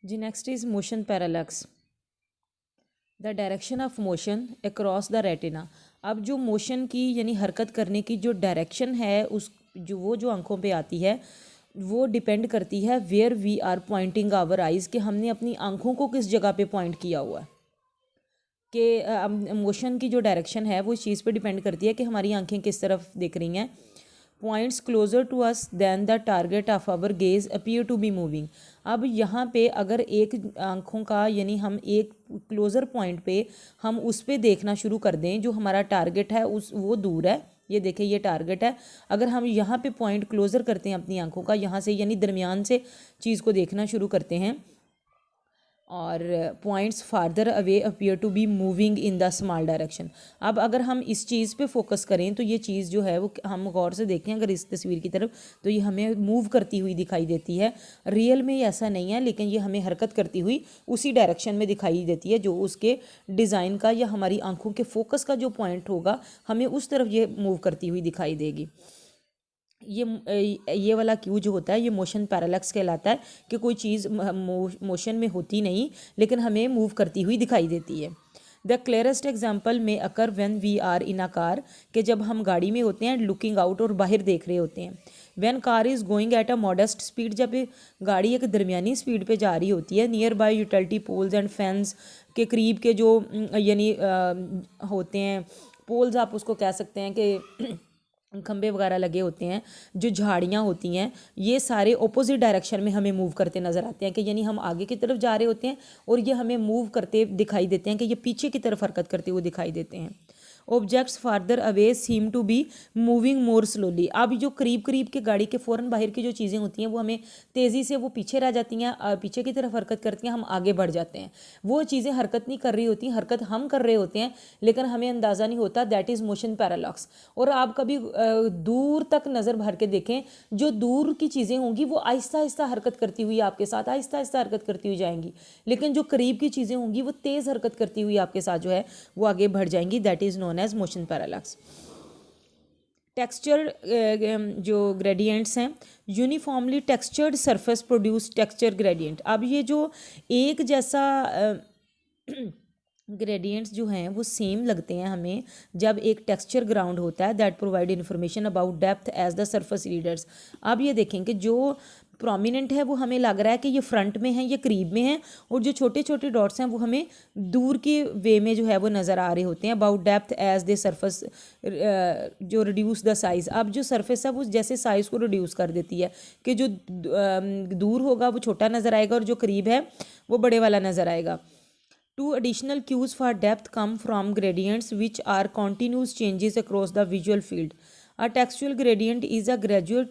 Ji next is motion parallax, the direction of motion across the retina. अब जो motion की यानी हरकत करने की जो डायरेक्शन है उस जो आंखों पे आती है वो डिपेंड करती है where we are pointing our eyes, कि हमने अपनी आंखों को किस जगह पे पॉइंट किया हुआ है। कि मोशन की जो डायरेक्शन है वो इस चीज़ पे डिपेंड करती है कि हमारी आंखें किस तरफ देख रही हैं। Points closer to us than the target of our gaze appear to be moving. अब यहाँ पे अगर एक आंखों का यानी हम एक क्लोज़र पॉइंट पे हम उस पर देखना शुरू कर दें, जो हमारा टारगेट है उस वो दूर है, ये देखें ये टारगेट है, अगर हम यहाँ पे पॉइंट क्लोज़र करते हैं अपनी आंखों का, यहाँ से यानी दरमियान से चीज़ को देखना शुरू करते हैं, और points farther away appear to be moving in the small direction. अब अगर हम इस चीज़ पे फोकस करें तो ये चीज़ जो है वो हम गौर से देखें अगर इस तस्वीर की तरफ, तो ये हमें मूव करती हुई दिखाई देती है। रियल में ऐसा नहीं है, लेकिन ये हमें हरकत करती हुई उसी डायरेक्शन में दिखाई देती है जो उसके डिज़ाइन का या हमारी आंखों के फोकस का जो पॉइंट होगा, हमें उस तरफ ये मूव करती हुई दिखाई देगी। ये वाला क्यू जो होता है ये मोशन पैरालैक्स कहलाता है, कि कोई चीज़ मोशन में होती नहीं लेकिन हमें मूव करती हुई दिखाई देती है। द क्लियरेस्ट एग्जाम्पल में occur when we are in a car, कि जब हम गाड़ी में होते हैं लुकिंग आउट और बाहर देख रहे होते हैं। When car is going at a modest speed, जब गाड़ी एक दरमियानी स्पीड पे जा रही होती है। Nearby utility poles and fences, के करीब के जो यानी होते हैं पोल्स, आप उसको कह सकते हैं कि खंबे वगैरह लगे होते हैं, जो झाड़ियाँ होती हैं, ये सारे ऑपोजिट डायरेक्शन में हमें मूव करते नज़र आते हैं, कि यानी हम आगे की तरफ जा रहे होते हैं और ये हमें मूव करते दिखाई देते हैं, कि ये पीछे की तरफ हरकत करते हुए दिखाई देते हैं। Objects farther away seem to be moving more slowly. अब जो करीब करीब के गाड़ी के फ़ौरन बाहर की जो चीज़ें होती हैं वो हमें तेज़ी से वो पीछे रह जाती हैं, पीछे की तरफ हरकत करती हैं, हम आगे बढ़ जाते हैं। वो चीज़ें हरकत नहीं कर रही होती, हरकत हम कर रहे होते हैं लेकिन हमें अंदाज़ा नहीं होता। That is motion parallax. और आप कभी दूर तक नज़र भर के देखें, जो दूर की चीज़ें होंगी वो आहिस्ता आहिस्ता हरकत करती हुई आपके साथ आहिस्ता आहिस्ता हरकत करती हुई जाएंगी, लेकिन जो करीब की चीज़ें होंगी वो तेज़ हरकत करती हुई आपके साथ जो है वो आगे बढ़ जाएंगी। That is known as motion parallax. Texture जो ग्रेडियंट्स हैं, uniformly textured surface produce texture gradient. अब ये जो एक जैसा ग्रेडियंट्स जो हैं वो सेम लगते हैं हमें जब एक टेक्सचर ग्राउंड होता है, that provide information about depth as the surface recedes. अब ये देखें कि जो प्रोमिनेंट है वो हमें लग रहा है कि ये फ्रंट में है, ये करीब में है, और जो छोटे छोटे डॉट्स हैं वो हमें दूर के वे में जो है वो नज़र आ रहे होते हैं। About depth as the surface जो रिड्यूस द साइज़। अब जो सरफेस है वो जैसे साइज़ को रिड्यूस कर देती है, कि जो दूर होगा वो छोटा नज़र आएगा और जो करीब है वो बड़े वाला नज़र आएगा। Two additional cues for depth come from gradients which are continuous changes across the visual field. A textual gradient is a gradual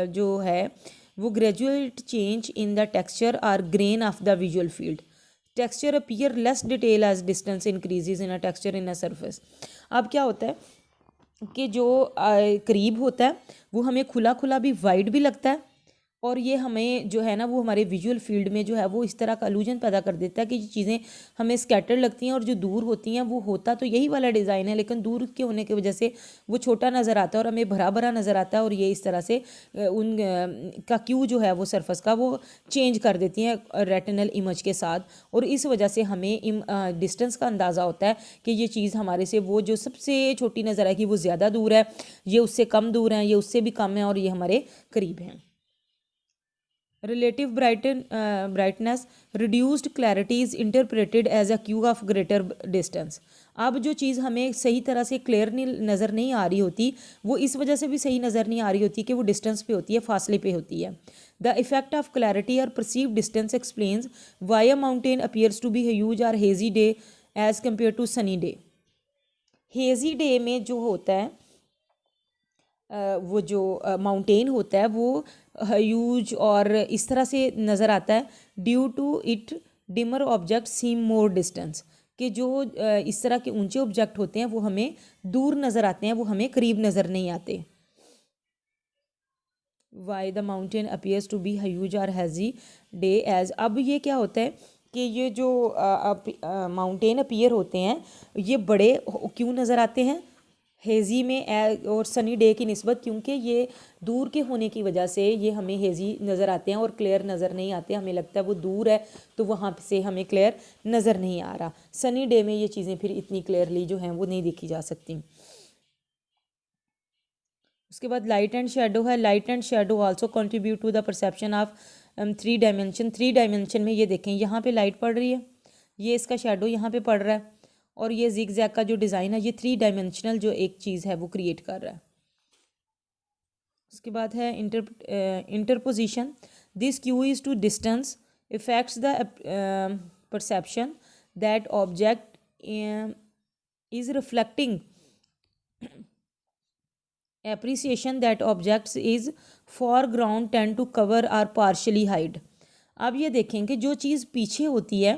जो है वो gradual change in the texture or grain of the visual field. Texture appear less detail as distance increases in a texture in a surface. अब क्या होता है कि जो करीब होता है वो हमें खुला खुला भी वाइड भी लगता है, और ये हमें जो है ना वो हमारे विजुअल फील्ड में जो है वो इस तरह का अलूजन पैदा कर देता है कि ये चीज़ें हमें स्कैटर लगती हैं, और जो दूर होती हैं वो होता तो यही वाला डिज़ाइन है लेकिन दूर के होने की वजह से वो छोटा नज़र आता है और हमें भरा भरा नज़र आता है, और ये इस तरह से उन का क्यू जो है वो सरफेस का वो चेंज कर देती हैं रेटिनल इमेज के साथ, और इस वजह से हमें डिस्टेंस का अंदाज़ा होता है कि ये चीज़ हमारे से वो जो सबसे छोटी नज़र आएगी वो ज़्यादा दूर है, ये उससे कम दूर है, ये उससे भी कम है, और ये हमारे करीब हैं। Relative brightness reduced clarity is interpreted as a cue of greater distance. अब जो चीज़ हमें सही तरह से क्लियर नहीं नज़र नहीं आ रही होती वो इस वजह से भी सही नज़र नहीं आ रही होती कि वो डिस्टेंस पे होती है, फासले पे होती है। द इफेक्ट ऑफ क्लैरिटी और perceive distance explains why a mountain appears to be huge और hazy day as compare to sunny day. Hazy day में जो होता है वो जो माउंटेन होता है वो ह्यूज और इस तरह से नज़र आता है, due to it dimmer object seem more distance, कि जो इस तरह के ऊंचे ऑब्जेक्ट होते हैं वो हमें दूर नज़र आते हैं, वो हमें करीब नज़र नहीं आते। Why the mountain appears to be huge और हैजी डे एज। अब ये क्या होता है कि ये जो माउंटेन अपीयर होते हैं ये बड़े क्यों नज़र आते हैं, हेज़ी में और सनी डे की निस्बत, क्योंकि ये दूर के होने की वजह से ये हमें हेज़ी नज़र आते हैं और क्लियर नज़र नहीं आते। हमें लगता है वो दूर है तो वहाँ से हमें क्लियर नज़र नहीं आ रहा। सनी डे में ये चीज़ें फिर इतनी क्लियरली जो हैं वो नहीं देखी जा सकती। उसके बाद लाइट एंड शेडो है। Light and shadow also contribute to the perception of 3 dimension. 3 dimension में ये देखें, यहाँ पे लाइट पड़ रही है, ये इसका शेडो यहाँ पे पड़ रहा है, और ये जिग जैग का जो डिज़ाइन है ये 3 डायमेंशनल जो एक चीज़ है वो क्रिएट कर रहा है। उसके बाद है interposition. This cue is to distance effects the perception that object is reflecting appreciation that objects is foreground tend to cover or partially hide। अब ये देखें कि जो चीज़ पीछे होती है,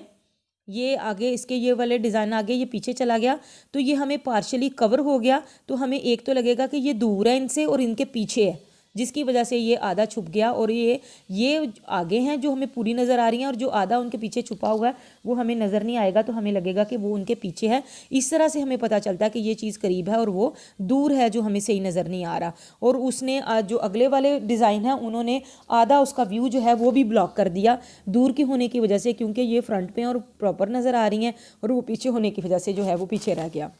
ये आगे इसके ये वाले डिज़ाइन आगे ये पीछे चला गया तो ये हमें पार्शली कवर हो गया, तो हमें एक तो लगेगा कि ये दूर है इनसे और इनके पीछे है, जिसकी वजह से ये आधा छुप गया, और ये आगे हैं जो हमें पूरी नज़र आ रही हैं, और जो आधा उनके पीछे छुपा हुआ है वो हमें नज़र नहीं आएगा, तो हमें लगेगा कि वो उनके पीछे है। इस तरह से हमें पता चलता है कि ये चीज़ करीब है और वो दूर है जो हमें सही नज़र नहीं आ रहा। और उसने जो अगले वाले डिज़ाइन है उन्होंने आधा उसका व्यू जो है वो भी ब्लॉक कर दिया दूर के होने की वजह से, क्योंकि ये फ्रंट पे और प्रॉपर नज़र आ रही हैं, और वो पीछे होने की वजह से जो है वो पीछे रह गया।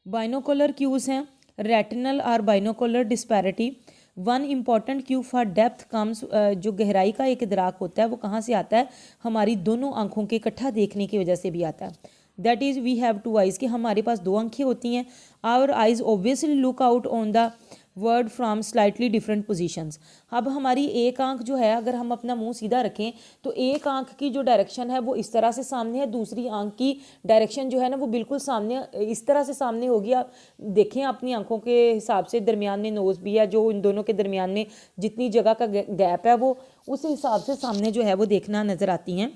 बाइनोकुलर क्यूज़ हैं। रेटिनल और binocular disparity. One important Q for depth comes, जो गहराई का एक इदराक होता है वो कहाँ से आता है, हमारी दोनों आंखों के इकट्ठा देखने की वजह से भी आता है। That is we have two eyes, कि हमारे पास दो आंखें होती हैं। Our eyes obviously look out on the world from slightly different positions. अब हमारी एक आंख जो है, अगर हम अपना मुंह सीधा रखें तो एक आंख की जो डायरेक्शन है वो इस तरह से सामने है, दूसरी आंख की डायरेक्शन जो है ना वो बिल्कुल सामने इस तरह से सामने होगी। आप देखें अपनी आंखों के हिसाब से, दरमियान में नोज़ भी है, जो इन दोनों के दरमियान में जितनी जगह का गैप है वो उस हिसाब से सामने जो है वो देखना नज़र आती हैं।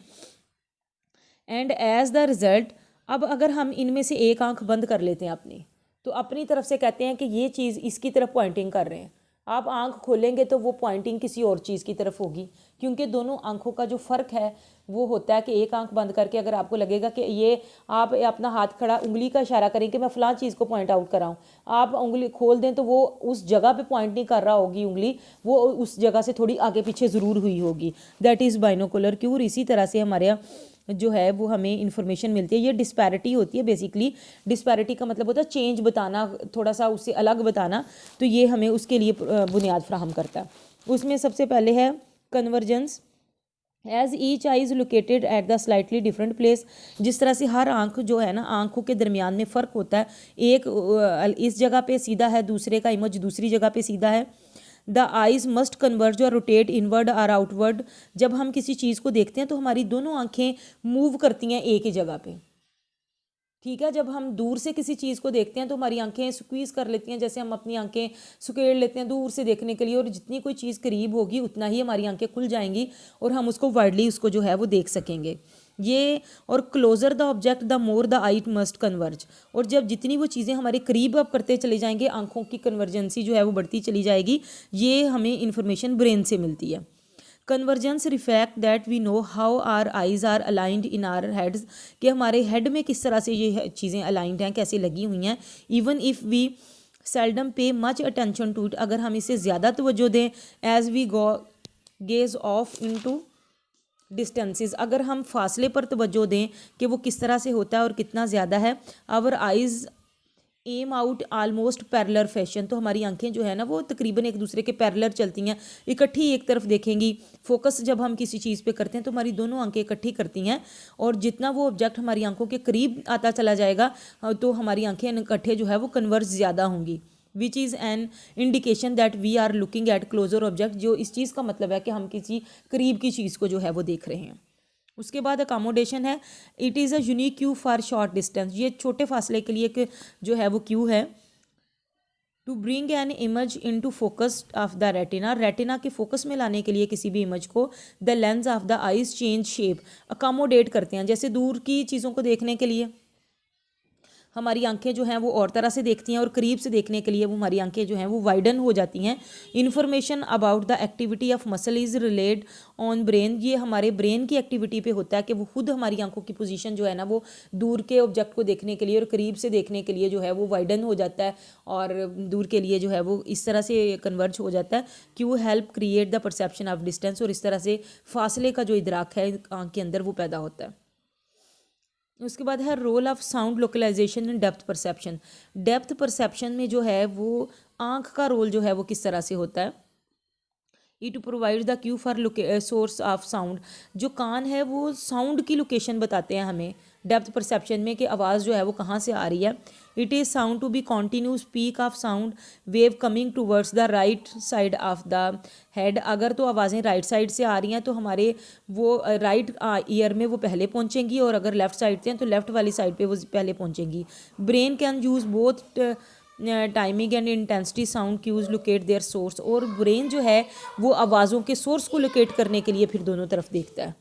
एंड एज द रिज़ल्ट, अब अगर हम इनमें से एक आंख बंद कर लेते हैं अपनी, तो अपनी तरफ से कहते हैं कि ये चीज़ इसकी तरफ पॉइंटिंग कर रहे हैं। आप आंख खोलेंगे तो वो पॉइंटिंग किसी और चीज़ की तरफ होगी, क्योंकि दोनों आंखों का जो फ़र्क है वो होता है कि एक आंख बंद करके अगर आपको लगेगा कि ये, आप अपना हाथ खड़ा उंगली का इशारा करें कि मैं फ़लाँ चीज़ को पॉइंट आउट कर रहा हूँ, आप उंगली खोल दें तो वो उस जगह पे पॉइंट नहीं कर रहा होगी उंगली, वो उस जगह से थोड़ी आगे पीछे ज़रूर हुई होगी। That is binocular Q. इसी तरह से हमारे यहाँ जो है वो हमें इन्फॉर्मेशन मिलती है। ये डिस्पैरिटी होती है बेसिकली। डिस्पैरिटी का मतलब होता है चेंज बताना, थोड़ा सा उससे अलग बताना, तो ये हमें उसके लिए बुनियाद फ्राहम करता है। उसमें सबसे पहले है convergence. As each eye is located at the slightly different place. जिस तरह से हर आंख जो है ना, आंखों के दरमियान में फ़र्क होता है, एक इस जगह पे सीधा है, दूसरे का इमेज दूसरी जगह पे सीधा है। द आइज़ मस्ट कन्वर्ज और रोटेट इनवर्ड और आउटवर्ड। जब हम किसी चीज़ को देखते हैं तो हमारी दोनों आंखें मूव करती हैं एक ही जगह पे, ठीक है। जब हम दूर से किसी चीज़ को देखते हैं तो हमारी आंखें स्क्वीज़ कर लेती हैं, जैसे हम अपनी आंखें सुकेड़ लेते हैं दूर से देखने के लिए, और जितनी कोई चीज़ करीब होगी उतना ही हमारी आंखें खुल जाएंगी और हम उसको वाइडली उसको जो है वो देख सकेंगे। ये और closer the object the more the eye must converge. और जब जितनी वो चीज़ें हमारे करीब अब करते चले जाएंगे, आंखों की कन्वर्जेंसी जो है वो बढ़ती चली जाएगी। ये हमें इन्फॉर्मेशन ब्रेन से मिलती है। Convergence reflect that we know how our eyes are aligned in our heads, कि हमारे हेड में किस तरह से ये चीज़ें अलाइंड हैं, कैसे लगी हुई हैं। Even if we seldom pay much attention to it, अगर हम इसे ज़्यादा तवज्जो दें, as we go gaze off into distances, अगर हम फासले पर तवज्जो दें कि वो किस तरह से होता है और कितना ज़्यादा है। Our eyes aim out almost parallel fashion, तो हमारी आंखें जो है ना वो तकरीबन एक दूसरे के पैरेलल चलती हैं, इकट्ठी एक तरफ देखेंगी। फोकस जब हम किसी चीज़ पे करते हैं तो हमारी दोनों आंखें इकट्ठी करती हैं, और जितना वो ऑब्जेक्ट हमारी आंखों के करीब आता चला जाएगा तो हमारी आंखें इकट्ठे जो है वो कन्वर्ज ज़्यादा होंगी। Which is an indication that we are looking at closer object, जो इस चीज़ का मतलब है कि हम किसी करीब की चीज़ को जो है वो देख रहे हैं। उसके बाद अकोमोडेशन है। It is a unique Q for short distance, ये छोटे फासले के लिए एक जो है वो क्यू है। To bring an image into focus of the retina, retina के फोकस में लाने के लिए किसी भी इमेज को the lens of the eyes change shape, accommodate करते हैं। जैसे दूर की चीज़ों को देखने के लिए हमारी आंखें जो हैं वो और तरह से देखती हैं और करीब से देखने के लिए वो हमारी आंखें जो हैं वो वाइडन हो जाती हैं। Information about the activity of muscle is relate on brain, ये हमारे ब्रेन की एक्टिविटी पे होता है कि वो खुद हमारी आंखों की पोजीशन जो है ना वो दूर के ऑब्जेक्ट को देखने के लिए और करीब से देखने के लिए जो है वो वाइडन हो जाता है और दूर के लिए जो है वो इस तरह से कन्वर्ज हो जाता है कि वो help create the perception of distance, और इस तरह से फासले का जो इदराक है आंख के अंदर वो पैदा होता है। उसके बाद है role of sound localization in depth perception. Depth perception में जो है वो आंख का रोल जो है वो किस तरह से होता है। It provide the Q for source of sound, जो कान है वो साउंड की लोकेशन बताते हैं हमें डेप्थ परसेप्शन में कि आवाज़ जो है वो कहाँ से आ रही है। It is sound to be continuous peak of sound wave coming towards the right side of the head. अगर तो आवाज़ें राइट साइड से आ रही हैं तो हमारे वो राइट ईयर में वो पहले पहुँचेंगी, और अगर लेफ़्ट साइड से हैं तो लेफ़्ट वाली साइड पे वो पहले पहुँचेंगी। Brain can use both timing and intensity sound cues locate their source, और ब्रेन जो है वो आवाज़ों के सोर्स को लोकेट करने के लिए फिर दोनों तरफ देखता है।